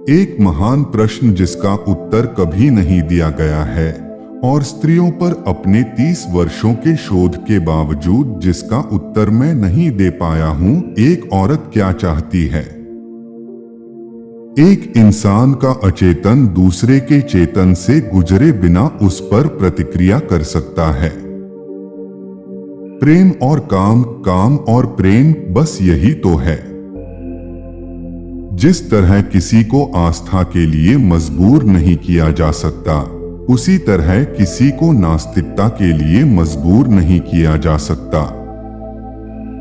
एक महान प्रश्न जिसका उत्तर कभी नहीं दिया गया है और स्त्रियों पर अपने 30 वर्षों के शोध के बावजूद जिसका उत्तर मैं नहीं दे पाया हूं, एक औरत क्या चाहती है। एक इंसान का अचेतन दूसरे के चेतन से गुजरे बिना उस पर प्रतिक्रिया कर सकता है। प्रेम और काम, काम और प्रेम, बस यही तो है। जिस तरह किसी को आस्था के लिए मजबूर नहीं किया जा सकता, उसी तरह किसी को नास्तिकता के लिए मजबूर नहीं किया जा सकता।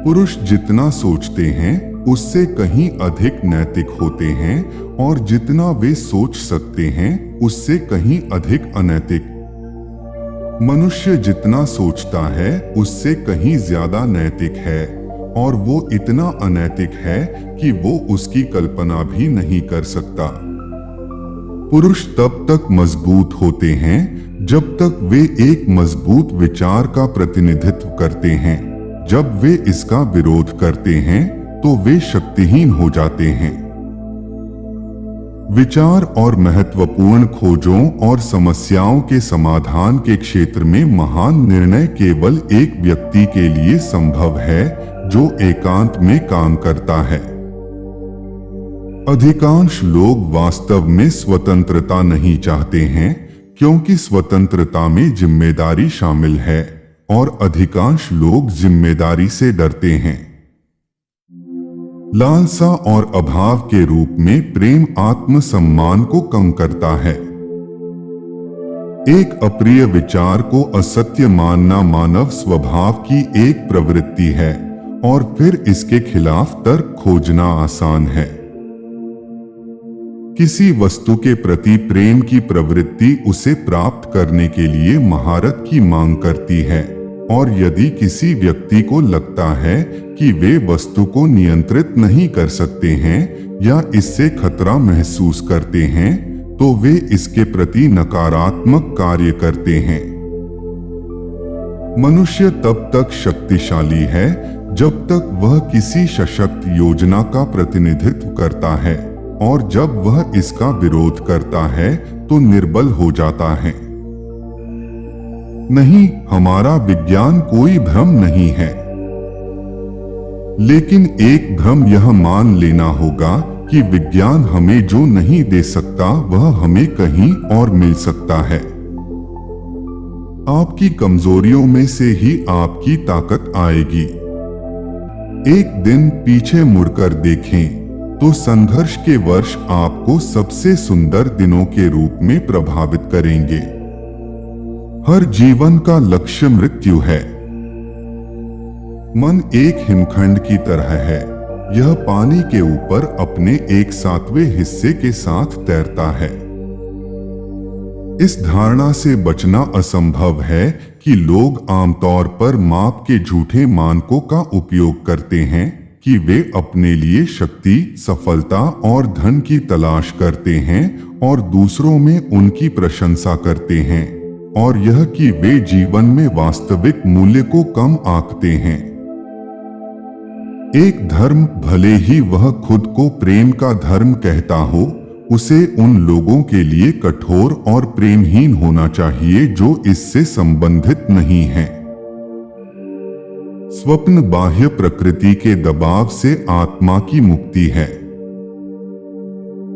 पुरुष जितना सोचते हैं उससे कहीं अधिक नैतिक होते हैं और जितना वे सोच सकते हैं उससे कहीं अधिक अनैतिक। मनुष्य जितना सोचता है उससे कहीं ज्यादा नैतिक है और वो इतना अनैतिक है कि वो उसकी कल्पना भी नहीं कर सकता। पुरुष तब तक मजबूत होते हैं जब तक वे एक मजबूत विचार का प्रतिनिधित्व करते हैं। जब वे इसका विरोध करते हैं तो वे शक्तिहीन हो जाते हैं। विचार और महत्वपूर्ण खोजों और समस्याओं के समाधान के क्षेत्र में महान निर्णय केवल एक व्यक्ति के लिए संभव है जो एकांत में काम करता है। अधिकांश लोग वास्तव में स्वतंत्रता नहीं चाहते हैं क्योंकि स्वतंत्रता में जिम्मेदारी शामिल है और अधिकांश लोग जिम्मेदारी से डरते हैं। लालसा और अभाव के रूप में प्रेम आत्मसम्मान को कम करता है। एक अप्रिय विचार को असत्य मानना मानव स्वभाव की एक प्रवृत्ति है और फिर इसके खिलाफ तर्क खोजना आसान है। किसी वस्तु के प्रति प्रेम की प्रवृत्ति उसे प्राप्त करने के लिए महारत की मांग करती है और यदि किसी व्यक्ति को लगता है कि वे वस्तु को नियंत्रित नहीं कर सकते हैं या इससे खतरा महसूस करते हैं तो वे इसके प्रति नकारात्मक कार्य करते हैं। मनुष्य तब तक शक्तिशाली है जब तक वह किसी सशक्त योजना का प्रतिनिधित्व करता है और जब वह इसका विरोध करता है तो निर्बल हो जाता है। नहीं, हमारा विज्ञान कोई भ्रम नहीं है, लेकिन एक भ्रम यह मान लेना होगा कि विज्ञान हमें जो नहीं दे सकता वह हमें कहीं और मिल सकता है। आपकी कमजोरियों में से ही आपकी ताकत आएगी। एक दिन पीछे मुड़कर देखें तो संघर्ष के वर्ष आपको सबसे सुंदर दिनों के रूप में प्रभावित करेंगे। हर जीवन का लक्ष्य मृत्यु है। मन एक हिमखंड की तरह है, यह पानी के ऊपर अपने 1/7वें हिस्से के साथ तैरता है। इस धारणा से बचना असंभव है कि लोग आमतौर पर माप के झूठे मानकों का उपयोग करते हैं कि वे अपने लिए शक्ति, सफलता और धन की तलाश करते हैं और दूसरों में उनकी प्रशंसा करते हैं और यह कि वे जीवन में वास्तविक मूल्य को कम आंकते हैं। एक धर्म, भले ही वह खुद को प्रेम का धर्म कहता हो, उसे उन लोगों के लिए कठोर और प्रेमहीन होना चाहिए जो इससे संबंधित नहीं हैं। स्वप्न बाह्य प्रकृति के दबाव से आत्मा की मुक्ति है।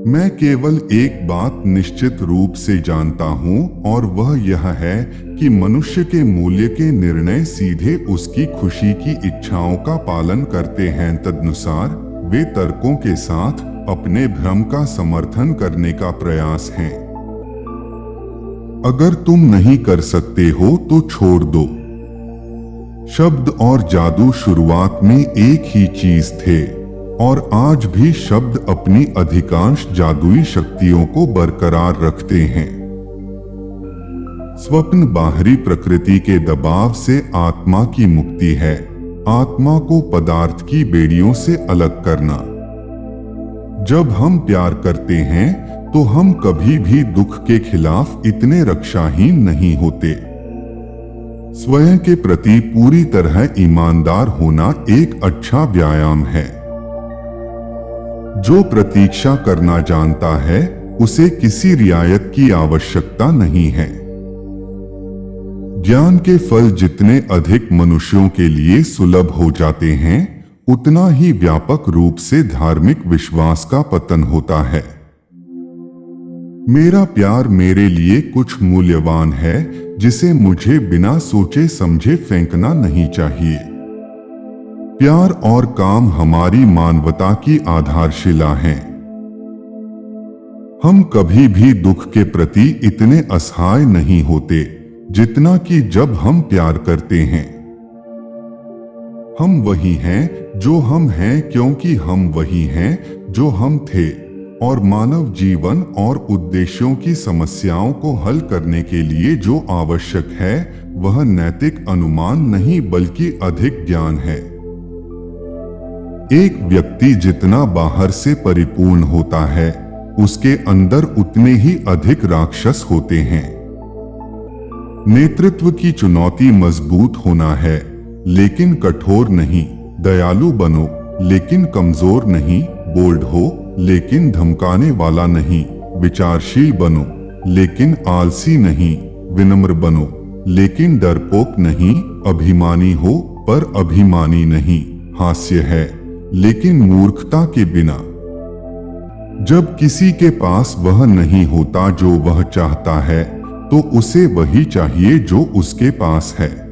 मैं केवल एक बात निश्चित रूप से जानता हूं और वह यह है कि मनुष्य के मूल्य के निर्णय सीधे उसकी खुशी की इच्छाओं का पालन करते हैं। तदनुसार वे तर्कों के साथ अपने भ्रम का समर्थन करने का प्रयास है। अगर तुम नहीं कर सकते हो तो छोड़ दो। शब्द और जादू शुरुआत में एक ही चीज थे और आज भी शब्द अपनी अधिकांश जादुई शक्तियों को बरकरार रखते हैं। स्वप्न बाहरी प्रकृति के दबाव से आत्मा की मुक्ति है। आत्मा को पदार्थ की बेड़ियों से अलग करना। जब हम प्यार करते हैं तो हम कभी भी दुख के खिलाफ इतने रक्षाहीन नहीं होते। स्वयं के प्रति पूरी तरह ईमानदार होना एक अच्छा व्यायाम है। जो प्रतीक्षा करना जानता है उसे किसी रियायत की आवश्यकता नहीं है। ज्ञान के फल जितने अधिक मनुष्यों के लिए सुलभ हो जाते हैं, उतना ही व्यापक रूप से धार्मिक विश्वास का पतन होता है। मेरा प्यार मेरे लिए कुछ मूल्यवान है जिसे मुझे बिना सोचे समझे फेंकना नहीं चाहिए। प्यार और काम हमारी मानवता की आधारशिला हैं। हम कभी भी दुख के प्रति इतने असहाय नहीं होते जितना कि जब हम प्यार करते हैं। हम वही हैं जो हम हैं क्योंकि हम वही हैं जो हम थे, और मानव जीवन और उद्देश्यों की समस्याओं को हल करने के लिए जो आवश्यक है वह नैतिक अनुमान नहीं बल्कि अधिक ज्ञान है। एक व्यक्ति जितना बाहर से परिपूर्ण होता है, उसके अंदर उतने ही अधिक राक्षस होते हैं। नेतृत्व की चुनौती मजबूत होना है लेकिन कठोर नहीं। दयालु बनो लेकिन कमजोर नहीं। बोल्ड हो लेकिन धमकाने वाला नहीं। विचारशील बनो लेकिन आलसी नहीं। विनम्र बनो लेकिन डरपोक नहीं। अभिमानी हो पर अभिमानी नहीं। हास्य है लेकिन मूर्खता के बिना। जब किसी के पास वह नहीं होता जो वह चाहता है, तो उसे वही चाहिए जो उसके पास है।